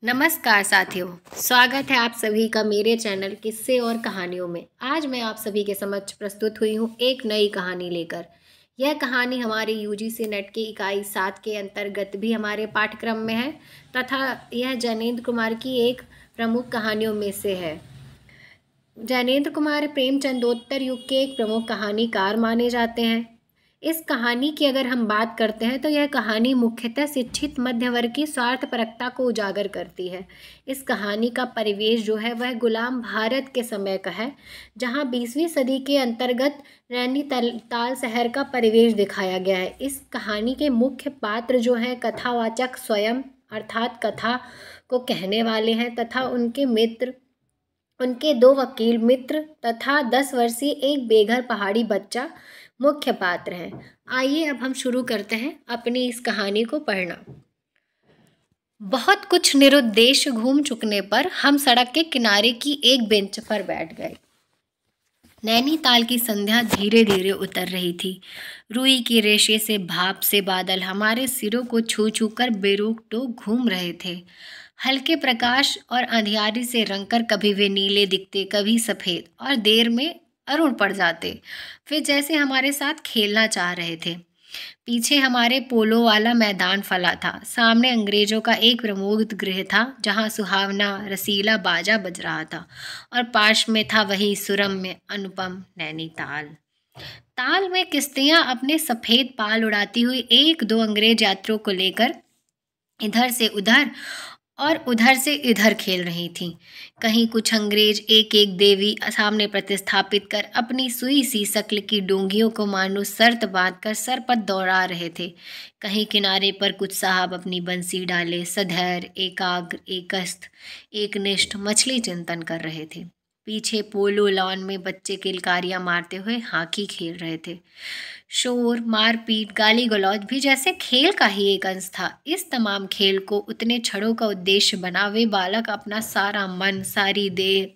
नमस्कार साथियों, स्वागत है आप सभी का मेरे चैनल किस्से और कहानियों में। आज मैं आप सभी के समक्ष प्रस्तुत हुई हूँ एक नई कहानी लेकर। यह कहानी हमारे यूजीसी नेट की इकाई 7 के अंतर्गत भी हमारे पाठ्यक्रम में है तथा यह जैनेंद्र कुमार की एक प्रमुख कहानियों में से है। जैनेंद्र कुमार प्रेमचंदोत्तर युग के एक प्रमुख कहानीकार माने जाते हैं। इस कहानी की अगर हम बात करते हैं तो यह कहानी मुख्यतः शिक्षित मध्य वर्ग की स्वार्थपरकता को उजागर करती है। इस कहानी का परिवेश जो है वह गुलाम भारत के समय का है, जहां 20वीं सदी के अंतर्गत नैनीताल शहर का परिवेश दिखाया गया है। इस कहानी के मुख्य पात्र जो हैं कथावाचक स्वयं अर्थात कथा को कहने वाले हैं तथा उनके मित्र, उनके 2 वकील मित्र तथा 10 वर्षीय एक बेघर पहाड़ी बच्चा मुख्य पात्र हैं। आइए अब हम शुरू करते हैं अपनी इस कहानी को पढ़ना। बहुत कुछ निरुद्देश्य घूम चुकने पर हम सड़क के किनारे की एक बेंच पर बैठ गए। नैनीताल की संध्या धीरे धीरे उतर रही थी। रुई की रेशे से भाप से बादल हमारे सिरों को छू छू कर बेरोक टोक घूम रहे थे। हल्के प्रकाश और अंधियारी से रंगकर कभी वे नीले दिखते, कभी सफ़ेद, और देर में अरुण पड़ जाते। फिर जैसे हमारे साथ खेलना चाह रहे थे। पीछे हमारे पोलो वाला मैदान फैला था। सामने अंग्रेजों का एक प्रमोद गृह था, जहां सुहावना रसीला बाजा बज रहा था, और पास में था वही सुरम्य अनुपम नैनीताल। ताल में किश्तियां अपने सफ़ेद पाल उड़ाती हुई 1-2 अंग्रेज यात्रियों को लेकर इधर से उधर और उधर से इधर खेल रही थीं। कहीं कुछ अंग्रेज एक एक देवी सामने प्रतिस्थापित कर अपनी सुई सी शक्ल की डोंगियों को मानो शर्त बांधकर सर पर दौड़ा रहे थे। कहीं किनारे पर कुछ साहब अपनी बंसी डाले सधैर्य, एकाग्र, एकस्थ, एकनिष्ठ मछली चिंतन कर रहे थे। पीछे पोलो लॉन में बच्चे किलकारियां मारते हुए हॉकी खेल रहे थे। शोर, मारपीट, गाली गलौज भी जैसे खेल का ही एक अंश था। इस तमाम खेल को उतने क्षणों का उद्देश्य बना वे बालक अपना सारा मन, सारी देह,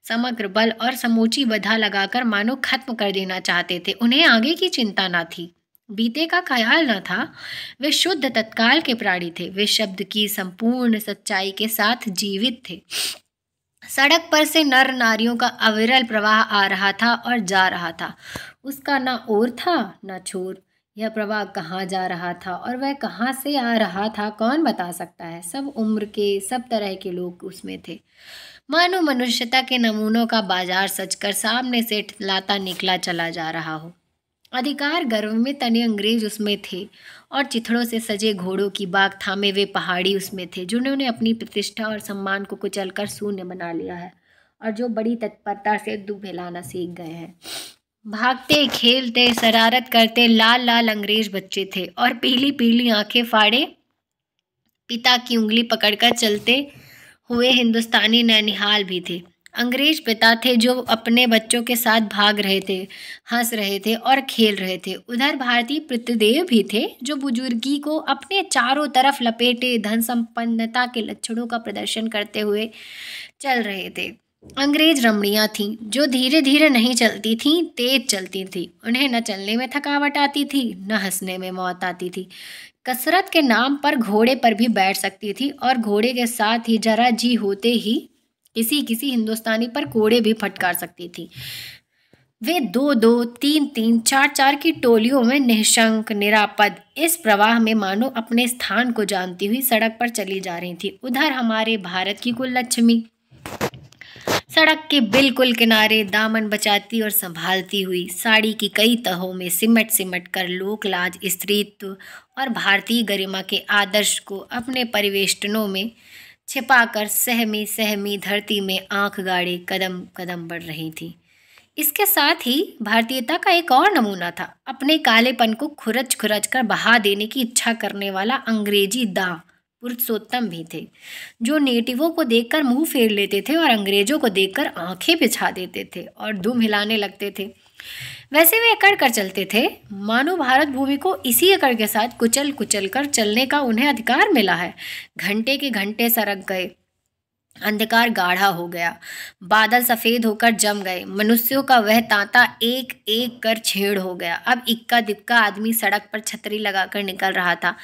समग्र बल और समूची बधा लगाकर मानो खत्म कर देना चाहते थे। उन्हें आगे की चिंता न थी, बीते का ख्याल न था। वे शुद्ध तत्काल के प्राणी थे। वे शब्द की संपूर्ण सच्चाई के साथ जीवित थे। सड़क पर से नर नारियों का अविरल प्रवाह आ रहा था और जा रहा था। उसका ना ओर था ना छोर। यह प्रवाह कहाँ जा रहा था और वह कहाँ से आ रहा था, कौन बता सकता है। सब उम्र के, सब तरह के लोग उसमें थे। मानो मनुष्यता के नमूनों का बाजार सजकर सामने से लाता निकला चला जा रहा हो। अधिकार गर्व में तने अंग्रेज उसमें थे और चिथड़ों से सजे घोड़ों की बाग थामे वे पहाड़ी उसमें थे, जिन्होंने अपनी प्रतिष्ठा और सम्मान को कुचलकर शून्य बना लिया है और जो बड़ी तत्परता से दुबेलाना सीख गए हैं। भागते, खेलते, शरारत करते लाल लाल अंग्रेज बच्चे थे और पीली पीली आंखें फाड़े पिता की उंगली पकड़कर चलते हुए हिंदुस्तानी नैनिहाल भी थे। अंग्रेज पिता थे जो अपने बच्चों के साथ भाग रहे थे, हंस रहे थे और खेल रहे थे। उधर भारतीय पितृदेव भी थे जो बुजुर्गी को अपने चारों तरफ लपेटे धन संपन्नता के लक्षणों का प्रदर्शन करते हुए चल रहे थे। अंग्रेज रमणियां थीं जो धीरे धीरे नहीं चलती थीं, तेज चलती थीं। उन्हें न चलने में थकावट आती थी, न हंसने में मौत आती थी। कसरत के नाम पर घोड़े पर भी बैठ सकती थी और घोड़े के साथ ही जरा जी होते ही किसी किसी हिंदुस्तानी पर कोड़े भी फटकार सकती थी। वे 2-2, 3-3, 4-4 की टोलियों में निशंक, निरापद इस प्रवाह में मानो अपने स्थान को जानती हुई सड़क पर चली जा रही थी। उधर हमारे भारत की कुल लक्ष्मी सड़क के बिल्कुल किनारे दामन बचाती और संभालती हुई, साड़ी की कई तहों में सिमट सिमट कर लोक लाज, स्त्रीत्व और भारतीय गरिमा के आदर्श को अपने परिवेष्टनों में छिपाकर सहमी सहमी धरती में आंख गाड़े कदम कदम बढ़ रही थी। इसके साथ ही भारतीयता का एक और नमूना था। अपने कालेपन को खुरच खुरच कर बहा देने की इच्छा करने वाला अंग्रेजी दांव पुरुषोत्तम भी थे, जो नेटिवों को देखकर मुंह फेर लेते थे और अंग्रेजों को देखकर आंखें बिछा देते थे और दुम हिलाने लगते थे। वैसे वे अकड़ कर चलते थे, मानो भारत भूमि को इसी अकड़ के साथ कुचल कुचल कर चलने का उन्हें अधिकार मिला है। घंटे के घंटे सरक गए, अंधकार गाढ़ा हो गया, बादल सफेद होकर जम गए, मनुष्यों का वह तांता एक एक कर छेड़ हो गया। अब इक्का दिक्का आदमी सड़क पर छतरी लगाकर निकल रहा था।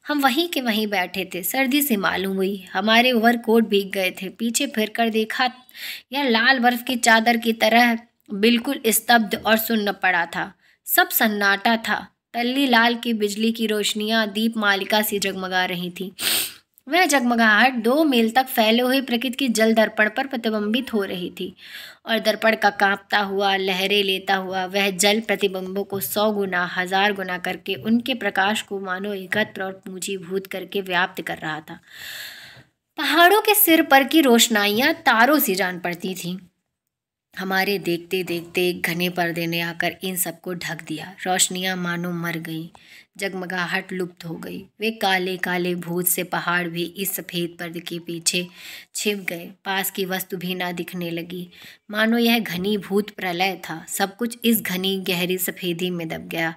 हम वहीं के वहीं बैठे थे। सर्दी से मालूम हुई, हमारे ओवरकोट भीग गए थे। पीछे फिरकर देखा, यह लाल बर्फ की चादर की तरह बिल्कुल स्तब्ध और सुन्न पड़ा था। सब सन्नाटा था। तल्ली लाल की बिजली की रोशनियां दीप मालिका सी जगमगा रही थी। वह जगमगाहट 2 मील तक फैले हुए प्रकृति की जल दर्पण पर प्रतिबिंबित हो रही थी, और दर्पण का कांपता हुआ, लहरें लेता हुआ वह जल प्रतिबिंबों को 100 गुना, 1000 गुना करके उनके प्रकाश को मानो एकत्र और पूंजीभूत करके व्याप्त कर रहा था। पहाड़ों के सिर पर की रोशनाइयां तारों सी जान पड़ती थीं। हमारे देखते देखते एक घने पर्दे ने आकर इन सबको ढक दिया। रोशनियां मानो मर गईं, जगमगाहट लुप्त हो गई। वे काले काले भूत से पहाड़ भी इस सफ़ेद पर्दे के पीछे छिप गए। पास की वस्तु भी ना दिखने लगी, मानो यह घनी भूत प्रलय था। सब कुछ इस घनी गहरी सफ़ेदी में दब गया।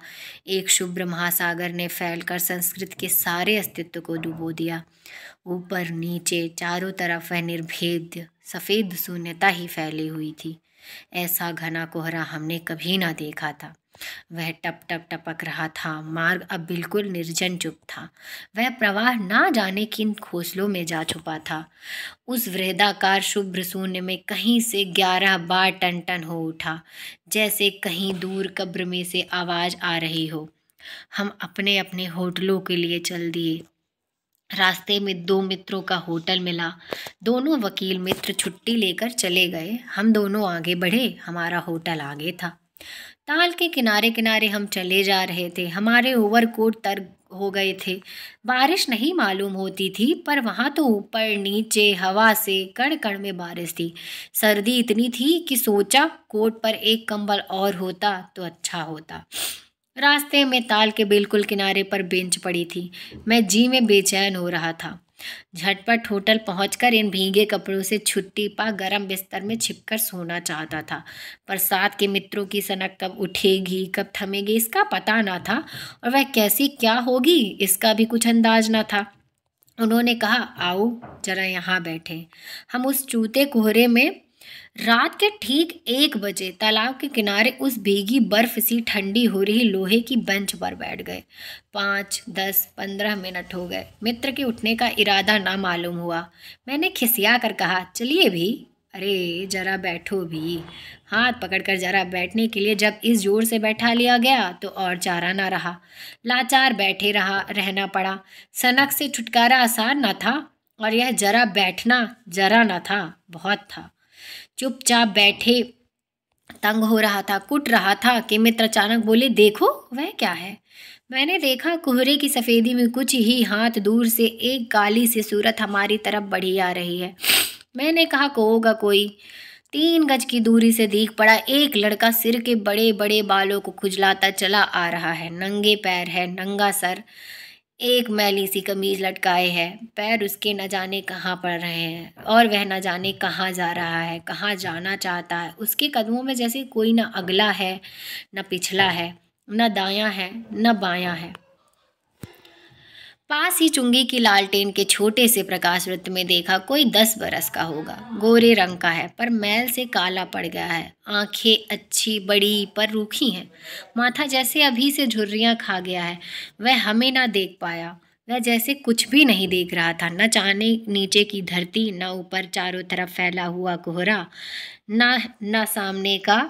एक शुभ्र महासागर ने फैलकर संस्कृत के सारे अस्तित्व को डुबो दिया। ऊपर नीचे चारों तरफ वह निर्भेद्य सफ़ेद शून्यता ही फैली हुई थी। ऐसा घना कोहरा हमने कभी ना देखा था। वह टप टप टपक रहा था। मार्ग अब बिल्कुल निर्जन चुप था। वह प्रवाह ना जाने किन खोसलों में जा छुपा था। उस वृहदाकार शुभ्र शून्य में कहीं से 11 बार टन टन हो उठा, जैसे कहीं दूर कब्र में से आवाज आ रही हो। हम अपने अपने होटलों के लिए चल दिए। रास्ते में 2 मित्रों का होटल मिला। दोनों वकील मित्र छुट्टी लेकर चले गए। हम दोनों आगे बढ़े। हमारा होटल आगे था। ताल के किनारे किनारे हम चले जा रहे थे। हमारे ओवरकोट तर हो गए थे। बारिश नहीं मालूम होती थी, पर वहाँ तो ऊपर नीचे हवा से कण कण में बारिश थी। सर्दी इतनी थी कि सोचा कोट पर एक कंबल और होता तो अच्छा होता। रास्ते में ताल के बिल्कुल किनारे पर बेंच पड़ी थी। मैं जी में बेचैन हो रहा था। झटपट होटल पहुंचकर इन भीगे कपड़ों से छुट्टी पा गरम बिस्तर में छिपकर सोना चाहता था, पर साथ के मित्रों की सनक कब उठेगी कब थमेगी इसका पता ना था, और वह कैसी क्या होगी इसका भी कुछ अंदाज ना था। उन्होंने कहा, आओ जरा यहाँ बैठे। हम उस चूते कोहरे में रात के ठीक 1 बजे तालाब के किनारे उस भीगी बर्फ सी ठंडी हो रही लोहे की बेंच पर बैठ गए। 5, 10, 15 मिनट हो गए। मित्र के उठने का इरादा ना मालूम हुआ। मैंने खिसिया कर कहा, चलिए भी। अरे जरा बैठो भी। हाथ पकड़कर जरा बैठने के लिए जब इस जोर से बैठा लिया गया तो और चारा ना रहा। लाचार बैठे रहना पड़ा। सनक से छुटकारा आसान न था, और यह जरा बैठना जरा न था, बहुत था। चुपचाप बैठे तंग हो रहा था, कुट रहा था कि मित्र अचानक बोले, देखो वह क्या है। मैंने देखा कोहरे की सफेदी में कुछ ही हाथ दूर से एक काली सी सूरत हमारी तरफ बढ़ी आ रही है। मैंने कहा, को होगा कोई। 3 गज की दूरी से दिख पड़ा एक लड़का सिर के बड़े बड़े बालों को खुजलाता चला आ रहा है। नंगे पैर है, नंगा सर, एक मैली सी कमीज लटकाए है। पैर उसके न जाने कहाँ पड़ रहे हैं, और वह न जाने कहाँ जा रहा है, कहाँ जाना चाहता है। उसके कदमों में जैसे कोई न अगला है न पिछला है, न दायां है न बायां है। पास ही चुंगी की लालटेन के छोटे से प्रकाश वृत्त में देखा, कोई 10 बरस का होगा। गोरे रंग का है, पर मैल से काला पड़ गया है। आंखें अच्छी बड़ी पर रूखी हैं। माथा जैसे अभी से झुर्रियां खा गया है। वह हमें ना देख पाया। वह जैसे कुछ भी नहीं देख रहा था। न चाहने नीचे की धरती, न ऊपर चारों तरफ फैला हुआ कोहरा, न सामने का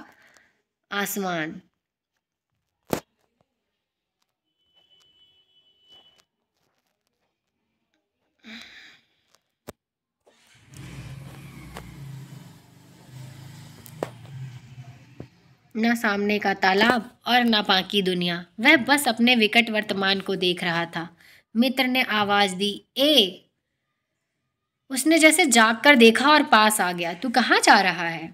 आसमान। न सामने का तालाब और न बाकी दुनिया। वह बस अपने विकट वर्तमान को देख रहा था। मित्र ने आवाज दी, ए। उसने जैसे जाग कर देखा और पास आ गया। तू कहाँ जा रहा है?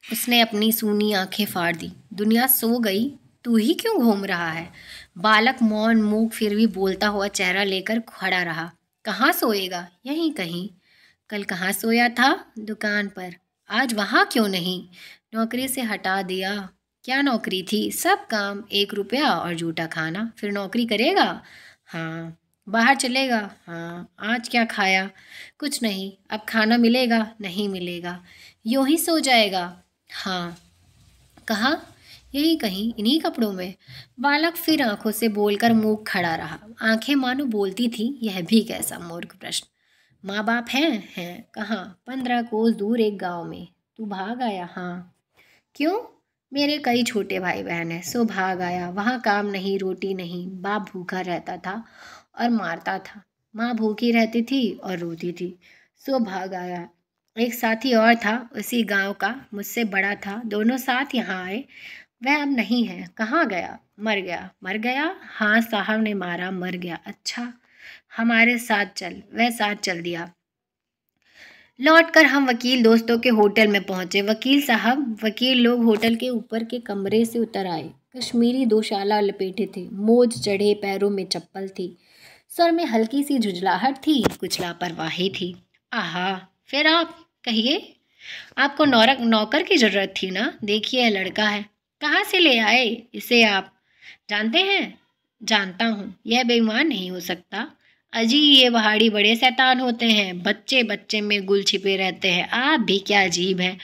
उसने अपनी सूनी आंखें फाड़ दी। दुनिया सो गई, तू ही क्यों घूम रहा है? बालक मौन मूक फिर भी बोलता हुआ चेहरा लेकर खड़ा रहा। कहाँ सोएगा? यहीं कहीं। कल कहाँ सोया था? दुकान पर। आज वहाँ क्यों नहीं? नौकरी से हटा दिया। क्या नौकरी थी? सब काम, 1 रुपया और जूठा खाना। फिर नौकरी करेगा? हाँ। बाहर चलेगा? हाँ। आज क्या खाया? कुछ नहीं। अब खाना मिलेगा? नहीं मिलेगा। यूं ही सो जाएगा? हाँ। कहाँ? यही कहीं इन्हीं कपड़ों में। बालक फिर आंखों से बोलकर मूक खड़ा रहा। आंखें मानो बोलती थी, यह भी कैसा मूर्ख प्रश्न। माँ बाप हैं। कहाँ? 15 कोस दूर एक गांव में। तू भाग आया? हाँ। क्यों? मेरे कई छोटे भाई बहन हैं, सो भाग आया। वहाँ काम नहीं, रोटी नहीं, बाप भूखा रहता था और मारता था। माँ भूखी रहती थी और रोती थी, सो भाग आया। एक साथी और था उसी गांव का, मुझसे बड़ा था। दोनों साथ यहाँ आए। वह अब नहीं है। कहाँ गया? मर गया। मर गया? हाँ, साहब ने मारा, मर गया। अच्छा, हमारे साथ चल। वह साथ चल दिया। लौटकर हम वकील दोस्तों के होटल में पहुंचे। वकील साहब, वकील लोग होटल के ऊपर के कमरे से उतर आए। कश्मीरी दोशाला लपेटे थे, मोज चढ़े, पैरों में चप्पल थी, सर में हल्की सी झुंझलाहट थी, कुछ लापरवाही थी। आहा, फिर आप कहिए। आपको नौकर की जरूरत थी ना? देखिए, यह लड़का है। कहाँ से ले आए इसे आप? जानते हैं? जानता हूँ, यह बेईमान नहीं हो सकता। अजी, ये पहाड़ी बड़े शैतान होते हैं, बच्चे बच्चे में गुल छिपे रहते हैं। आप भी क्या अजीब हैं।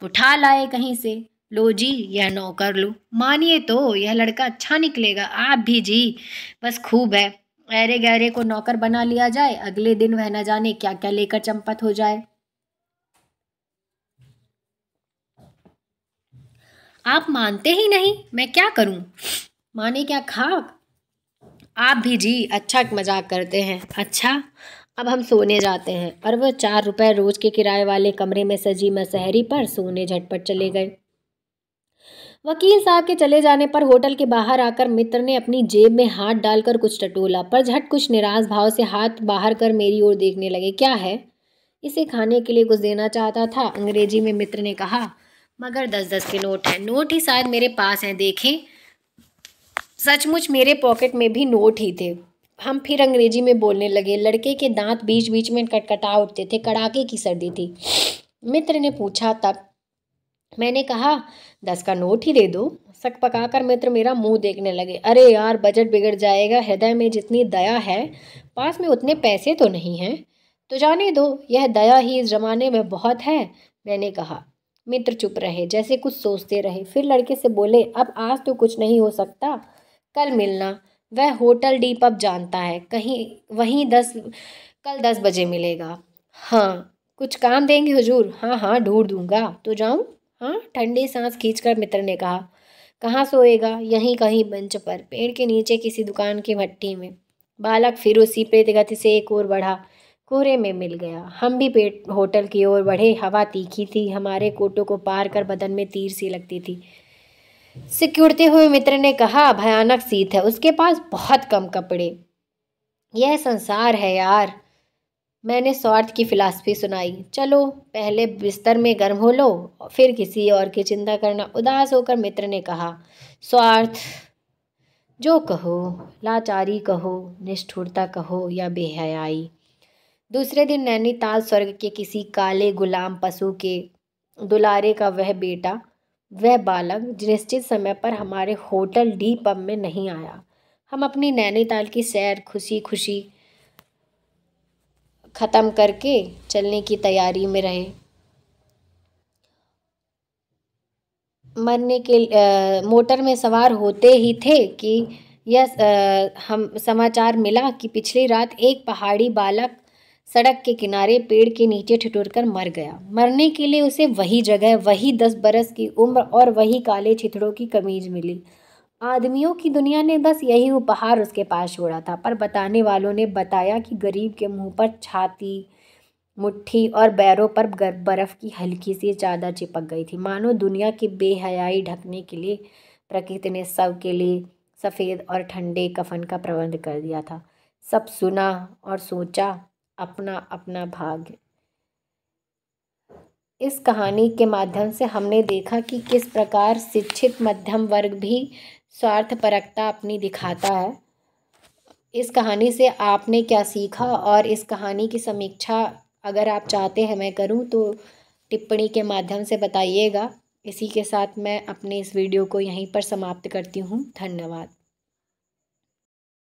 उठा लाए कहीं से। लो जी, यह नौकर लो। मानिए तो यह लड़का अच्छा निकलेगा। आप भी जी, बस खूब है। ऐरे गैरे को नौकर बना लिया जाए, अगले दिन वह न जाने क्या क्या लेकर चंपत हो जाए। आप मानते ही नहीं, मैं क्या करूं? माने क्या खाक? आप भी जी अच्छा मजाक करते हैं। अच्छा, अब हम सोने जाते हैं। और वह 4 रुपए रोज के किराए वाले कमरे में सजी मसहरी पर सोने झटपट चले गए। वकील साहब के चले जाने पर होटल के बाहर आकर मित्र ने अपनी जेब में हाथ डालकर कुछ टटोला, पर झट कुछ निराश भाव से हाथ बाहर कर मेरी ओर देखने लगे। क्या है? इसे खाने के लिए कुछ देना चाहता था। अंग्रेजी में मित्र ने कहा, मगर 10-10 के नोट हैं। नोट ही शायद मेरे पास हैं, देखें। सचमुच मेरे पॉकेट में भी नोट ही थे। हम फिर अंग्रेजी में बोलने लगे। लड़के के दांत बीच बीच में कटकटा उठते थे, कड़ाके की सर्दी थी। मित्र ने पूछा तब। मैंने कहा, 10 का नोट ही दे दो। सक पकाकर मित्र मेरा मुंह देखने लगे। अरे यार, बजट बिगड़ जाएगा। हृदय में जितनी दया है, पास में उतने पैसे तो नहीं हैं। तो जाने दो, यह दया ही इस जमाने में बहुत है, मैंने कहा। मित्र चुप रहे, जैसे कुछ सोचते रहे। फिर लड़के से बोले, अब आज तो कुछ नहीं हो सकता, कल मिलना। वह होटल डी पब जानता है, कहीं वहीं कल 10 बजे मिलेगा। हाँ, कुछ काम देंगे हुजूर? हाँ हाँ, ढूंढ दूंगा। तो जाऊं? हाँ, ठंडी सांस खींचकर मित्र ने कहा। कहाँ सोएगा? यहीं कहीं बेंच पर, पेड़ के नीचे किसी दुकान की भट्टी में। बालक फिर उसी प्रेत गति से एक ओर बढ़ा, कोहरे में मिल गया। हम भी पेट होटल की ओर बढ़े। हवा तीखी थी, हमारे कोटों को पार कर बदन में तीर सी लगती थी। सिकुड़ते हुए मित्र ने कहा, भयानक शीत है, उसके पास बहुत कम कपड़े। यह संसार है यार। मैंने स्वार्थ की फिलॉसफी सुनाई। चलो पहले बिस्तर में गर्म हो लो, फिर किसी और की चिंता करना। उदास होकर मित्र ने कहा, स्वार्थ जो कहो, लाचारी कहो, निष्ठुरता कहो या बेहयाई। दूसरे दिन नैनीताल स्वर्ग के किसी काले गुलाम पशु के दुलारे का वह बेटा, वह बालक निश्चित समय पर हमारे होटल डी पब में नहीं आया। हम अपनी नैनीताल की सैर खुशी खुशी ख़त्म करके चलने की तैयारी में रहे। मरने के मोटर में सवार होते ही थे कि हम समाचार मिला कि पिछली रात एक पहाड़ी बालक सड़क के किनारे पेड़ के नीचे ठिठुरकर मर गया। मरने के लिए उसे वही जगह, वही 10 बरस की उम्र और वही काले छिथड़ों की कमीज मिली। आदमियों की दुनिया ने बस यही उपहार उसके पास छोड़ा था। पर बताने वालों ने बताया कि गरीब के मुंह पर छाती, मुट्ठी और पैरों पर बर्फ की हल्की सी चादर चिपक गई थी, मानो दुनिया की बेहयाई ढकने के लिए प्रकृति ने सब के लिए सफ़ेद और ठंडे कफन का प्रबंध कर दिया था। सब सुना और सोचा, अपना अपना भाग्य। इस कहानी के माध्यम से हमने देखा कि किस प्रकार शिक्षित मध्यम वर्ग भी स्वार्थपरकता अपनी दिखाता है। इस कहानी से आपने क्या सीखा, और इस कहानी की समीक्षा अगर आप चाहते हैं मैं करूं तो टिप्पणी के माध्यम से बताइएगा। इसी के साथ मैं अपने इस वीडियो को यहीं पर समाप्त करती हूं। धन्यवाद।